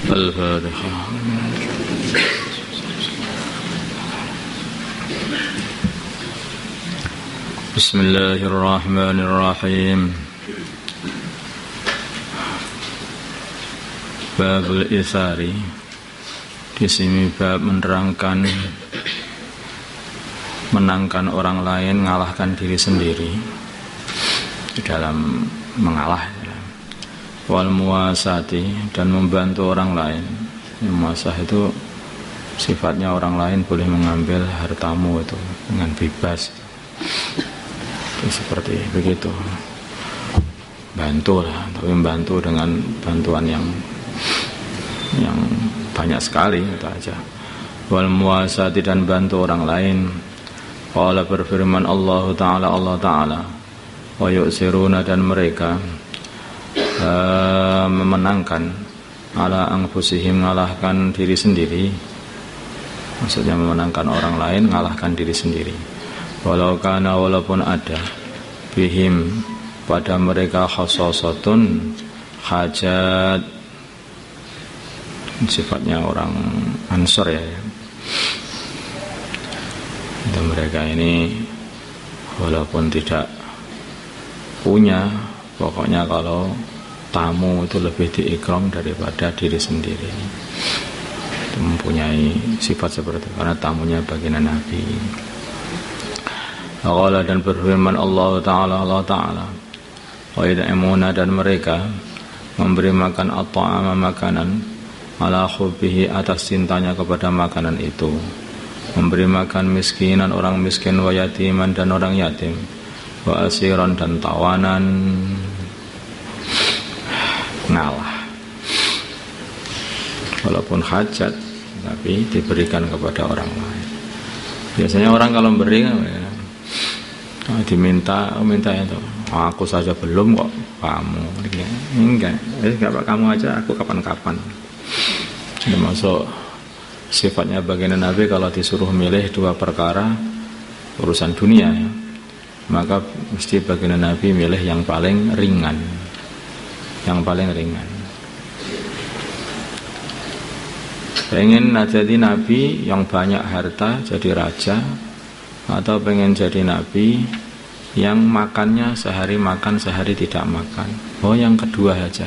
الفاتحة. بسم الله الرحمن الرحيم. Babul Itsari. Di sini bab menerangkan menangkan orang lain, ngalahkan diri sendiri di dalam mengalah. Wal muasati, dan membantu orang lain. Muasah itu sifatnya orang lain boleh mengambil hartamu itu dengan bebas. Itu seperti begitu. Bantulah, tapi membantu dengan bantuan yang banyak sekali itu aja. Wal muasati, dan bantu orang lain. Qala, berfirman Allah Ta'ala wa yu'siruna, dan mereka memenangkan ala anfusihim, mengalahkan diri sendiri. Maksudnya memenangkan orang lain, mengalahkan diri sendiri. Walaupun ada bihim, pada mereka khasasatun, hajat, sifatnya orang Ansor ya. Dan mereka ini walaupun tidak punya, pokoknya kalau tamu itu lebih diikram daripada diri sendiri. Itu mempunyai sifat seperti itu, karena tamunya baginda Nabi. Allah, dan berfirman Allah Ta'ala wa yud'imuna, dan mereka memberi makan at-ta'ama, makanan, ala hubbihi, atas cintanya kepada makanan itu. Memberi makan miskinan, orang miskin, wa yatiman, dan orang yatim, wa asiran, dan tawanan. Ngalah walaupun hajat, tapi diberikan kepada orang lain. Biasanya orang kalau memberi diminta itu, aku saja belum kok, kamu enggak, kamu aja, aku kapan-kapan. Termasuk sifatnya baginda Nabi, kalau disuruh milih dua perkara urusan dunia ya, maka mesti baginda Nabi milih yang paling ringan. Yang paling ringan. Pengen jadi nabi yang banyak harta, jadi raja, atau pengen jadi nabi yang makannya sehari makan, sehari tidak makan. Oh, yang kedua saja.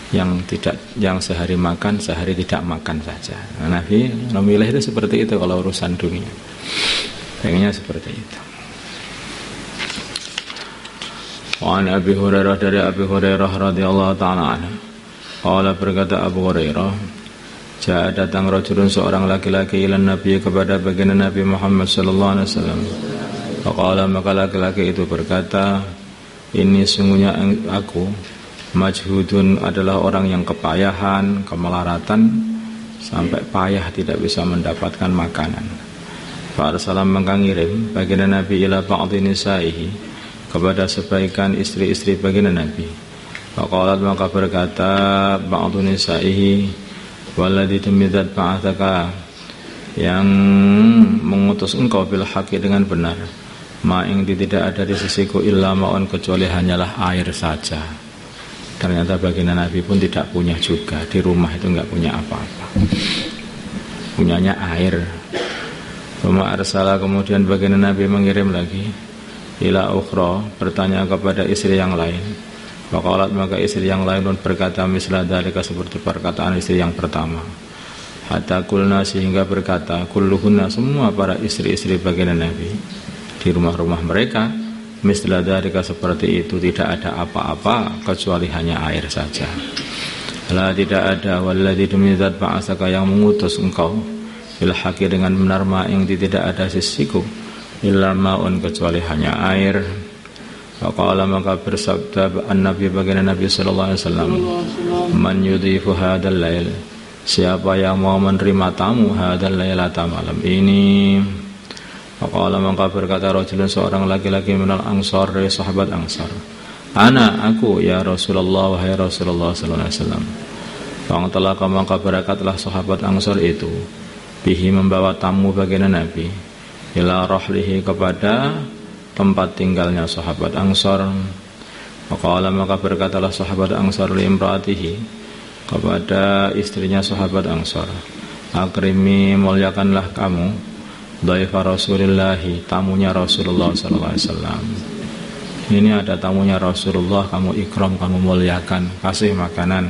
Yang sehari makan, sehari tidak makan saja. Nah, Nabi memilih itu seperti itu kalau urusan dunia. Pengennya seperti itu. Wa an Abi Hurairah, dari Abi Hurairah radhiyallahu ta'ala anhu. Qala, berkata Abu Hurairah, jaa, datang rajulun, seorang laki-laki, ila Nabi, kepada baginda Nabi Muhammad sallallahu alaihi wasallam. Faqala, maka laki-laki itu berkata, ini sungguhnya aku majhudun, adalah orang yang kepayahan, kemelaratan, sampai payah tidak bisa mendapatkan makanan. Fa arsalam, maka ngirim baginda Nabi ila ba'dhi nisaihi, kepada sebagian istri-istri baginda Nabi. Faqalat, maka berkata ba'du nisaihi, walladzi tumidat ba'athaka, yang mengutus engkau bil haqqi, dengan benar, ma ing tidak ada di sisiku, illa ma'un, kecuali hanyalah air saja. Ternyata baginda Nabi pun tidak punya juga, di rumah itu enggak punya apa-apa, punyanya air. Wa arsala, kemudian baginda Nabi mengirim lagi ila ukhra, bertanya kepada istri yang lain. Faqalat, maka istri yang lain pun berkata misla dzalika, seperti perkataan istri yang pertama. Hatta kulna, sehingga berkata kulluhunna, semua para istri-istri baginda Nabi di rumah-rumah mereka, misla dzalika, seperti itu, tidak ada apa-apa kecuali hanya air saja. La, tidak ada, walladzi tumidat ba'asaka, yang mengutus engkau bil haqqi, dengan benar, ma yang tidak ada sisiku, illa ma'un, kecuali hanya air. Faqala, maka bersabda an-Nabi, baginda Nabi sallallahu alaihi wasallam, man yudhifu hadzal lail, siapa yang mau menerima tamu hadzal lailata, malam ini. Faqala, maka berkata rajulun, seorang laki-laki, minal ansar, dari sahabat Ansar, ana, aku, ya Rasulullah, wahai Rasulullah sallallahu alaihi wasallam. Fa'talaka, maka berakatlah sahabat Ansar itu, bihi, membawa tamu baginda Nabi, ila rahlihi, kepada tempat tinggalnya sahabat Ansar. Faqala, maka berkatalah sahabat Ansar li imraatihi, kepada istrinya sahabat Ansar, akrimi, muliakanlah kamu dhaifa Rasulillahi, tamunya Rasulullah sallallahu alaihi wasallam. Ini ada tamunya Rasulullah, kamu ikram, kamu muliakan, kasih makanan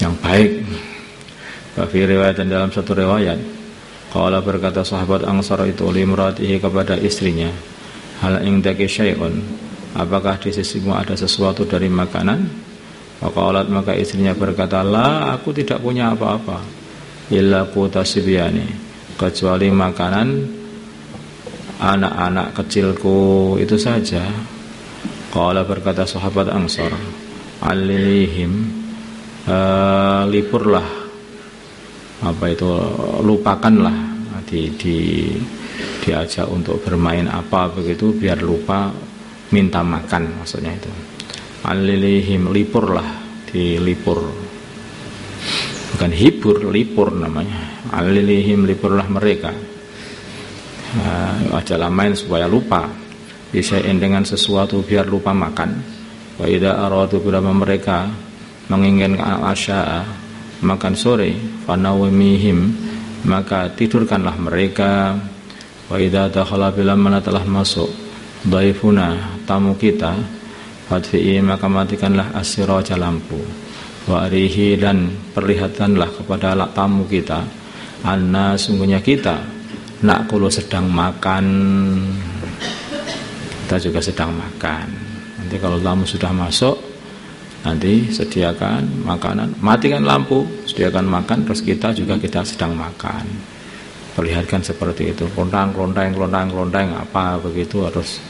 yang baik. Fi riwayat, dan dalam satu riwayat, qala, berkata sahabat Ansar itu limratihi, kepada istrinya, hal indaki syai'un, apakah di sisimu ada sesuatu dari makanan? Faqalat, maka istrinya berkata, la, aku tidak punya apa-apa, illa quta sibyani, kecuali makanan anak-anak kecilku itu saja. Qala, berkata sahabat Ansar, alilihim, lipurlah, apa itu, lupakanlah, diajak untuk bermain apa begitu, biar lupa minta makan, maksudnya itu. Alilihim, lipurlah, dilipur, bukan hibur, lipur namanya. Alilihim, lipurlah mereka, ajalah main supaya lupa, bisain dengan sesuatu biar lupa makan. Wa idza aradu, bila mereka menginginkan al-asya'a, makan sore, fanawmihim, maka tidurkanlah mereka. Wa idza dakhala, bila mana telah masuk, dhaifuna, tamu kita, fadfi'i, maka matikanlah as-siraja, lampu. Wa arihi, dan perlihatkanlah kepada tamu kita, anna, sungguhnya kita, naqulu, sedang makan, kita juga sedang makan. Nanti kalau tamu sudah masuk, nanti sediakan makanan, matikan lampu, sediakan makan, terus kita sedang makan. Perlihatkan seperti itu, klontang apa begitu, harus,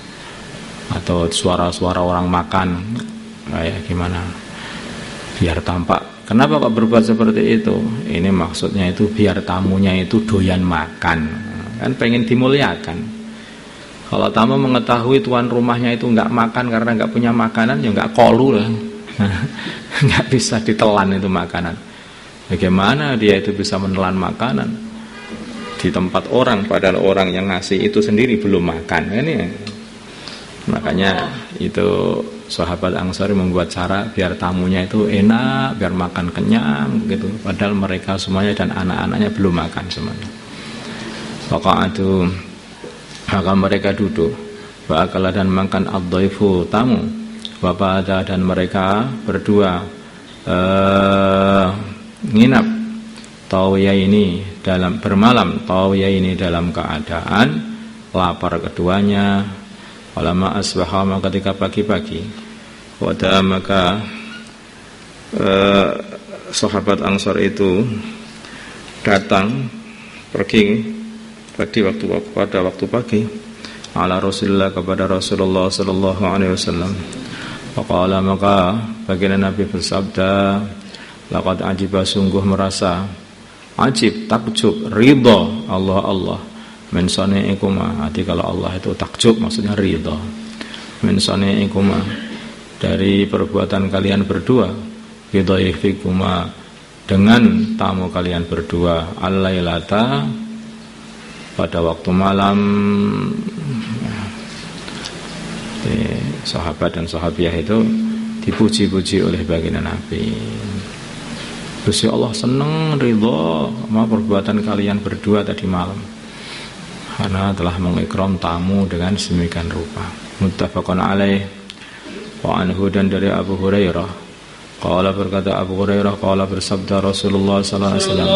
atau suara-suara orang makan, kayak gimana, biar tampak. Kenapa kok berbuat seperti itu? Ini maksudnya itu biar tamunya itu doyan makan, kan pengen dimuliakan. Kalau tamu mengetahui tuan rumahnya itu nggak makan karena nggak punya makanan, ya nggak kolu lah, nggak bisa ditelan itu makanan. Bagaimana dia itu bisa menelan makanan di tempat orang, padahal orang yang ngasih itu sendiri belum makan? Ini makanya itu sahabat Ansar membuat cara biar tamunya itu enak, biar makan kenyang gitu, padahal mereka semuanya dan anak-anaknya belum makan semuanya. Faqa'atu, maka mereka duduk, wa'akala, dan makan, ad-dhaifu, tamu, wa'pada, dan mereka berdua nginap, tawiyaini, dalam bermalam, tawiyaini, dalam keadaan lapar keduanya. Walama asbaha, ketika pagi-pagi, wada, maka sahabat Ansar itu datang, pergi pada waktu pagi, ala Rasulullah, kepada Rasulullah sallallahu alaihi wasallam. Faqala, maka baginda Nabi bersabda, laqad ajiba, sungguh merasa ajib, takjub, ridha Allah min sani'ikuma. Arti kalau Allah itu takjub, maksudnya ridha. Min sani'ikuma, dari perbuatan kalian berdua, bidhaifikuma, dengan tamu kalian berdua, al-lailata, pada waktu malam. Sahabat dan sahabiah itu dipuji-puji oleh baginda Nabi. Gusti Allah senang, ridho sama perbuatan kalian berdua tadi malam, karena telah mengikram tamu dengan sedemikian rupa. Muttafaqun alaih. Wa anhu, dan dari Abu Hurairah, qala, berkata Abu Hurairah, qala, bersabda Rasulullah sallallahu alaihi wasallam,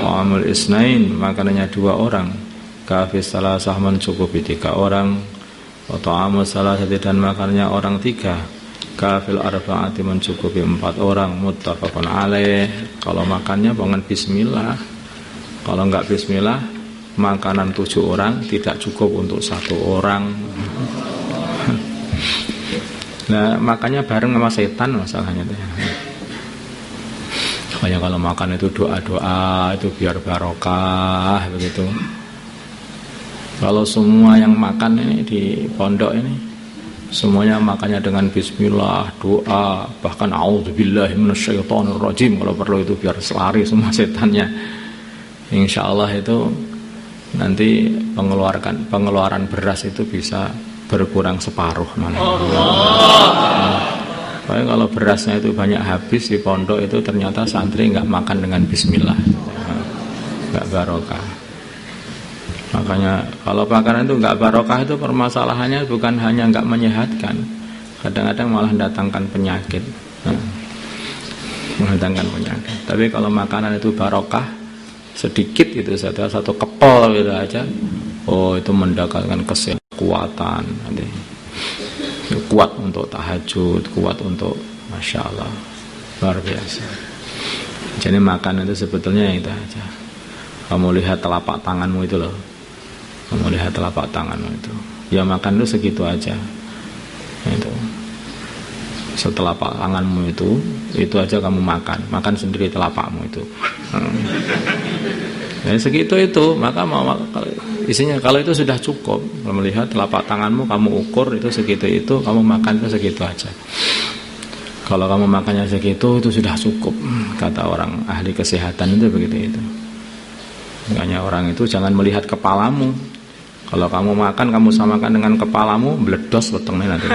ta'amul isnain, makanannya dua orang, kafis salasah, mencukupi tiga orang, wa ta'amul salasati, dan makanannya orang tiga, kafil arba'ati, mencukupi empat orang. Muttafaqun alaih. Kalau makannya jangan bismillah, kalau enggak bismillah, makanan 7 orang tidak cukup untuk 1 orang. Nah, makanya bareng sama setan masalahnya itu. Makanya kalau makan itu doa-doa itu biar barokah begitu. Kalau semua yang makan ini di pondok ini, semuanya makannya dengan bismillah, doa, bahkan a'udzubillahi minasyaitonirrajim, kalau perlu itu biar selari semua setannya. Insyaallah itu nanti pengeluaran beras itu bisa berkurang separuh malah. Pokoknya kalau berasnya itu banyak habis di pondok itu ternyata santri nggak makan dengan bismillah, nggak barokah. Makanya kalau makanan itu nggak barokah itu permasalahannya bukan hanya nggak menyehatkan, kadang-kadang malah mendatangkan penyakit. Mendatangkan penyakit. Tapi kalau makanan itu barokah, sedikit itu satu kepel gitu aja, oh itu mendatangkan kekuatan, kuat untuk tahajud, kuat untuk Masya Allah, luar biasa. Jadi makan itu sebetulnya itu aja. Kamu lihat telapak tanganmu itu loh, kamu lihat telapak tanganmu itu, ya makan itu segitu aja. Itu setelapak tanganmu itu aja kamu makan sendiri telapakmu itu. Ya segitu itu, maka isinya kalau itu sudah cukup, melihat telapak tanganmu kamu ukur itu segitu itu, kamu makan itu segitu aja. Kalau kamu makannya segitu itu sudah cukup, kata orang ahli kesehatan itu begitu itu. Makanya orang itu jangan melihat kepalamu. Kalau kamu makan kamu samakan dengan kepalamu, meledos wetengnya nanti.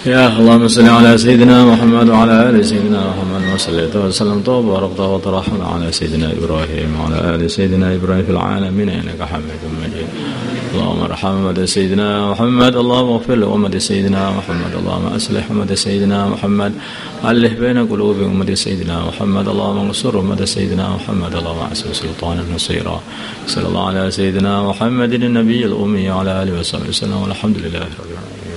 Ya Allahumma salli ala Sayyidina Muhammad wa ala ali Sayyidina Muhammad wa sallallahu wa sallam wa barakta wa tarahna ala Sayyidina Ibrahim wa ala ali Sayyidina Ibrahim fil alamin innaka Hamidum Majid. Allahumma arham wa Sayyidina Muhammad, Allahumma ighfir li ummati Sayyidina Muhammad, Allahumma aslih ummati Sayyidina Muhammad, alih baina qulubi ummati Sayyidina Muhammad, Allahumma ansur ummati Sayyidina Muhammad, Allahumma asli sultanan nasira. Sallallahu ala Sayyidina Muhammadin an-nabiyil ummi wa ala alihi wa sahbihi sallam, walhamdulillahi rabbil alamin.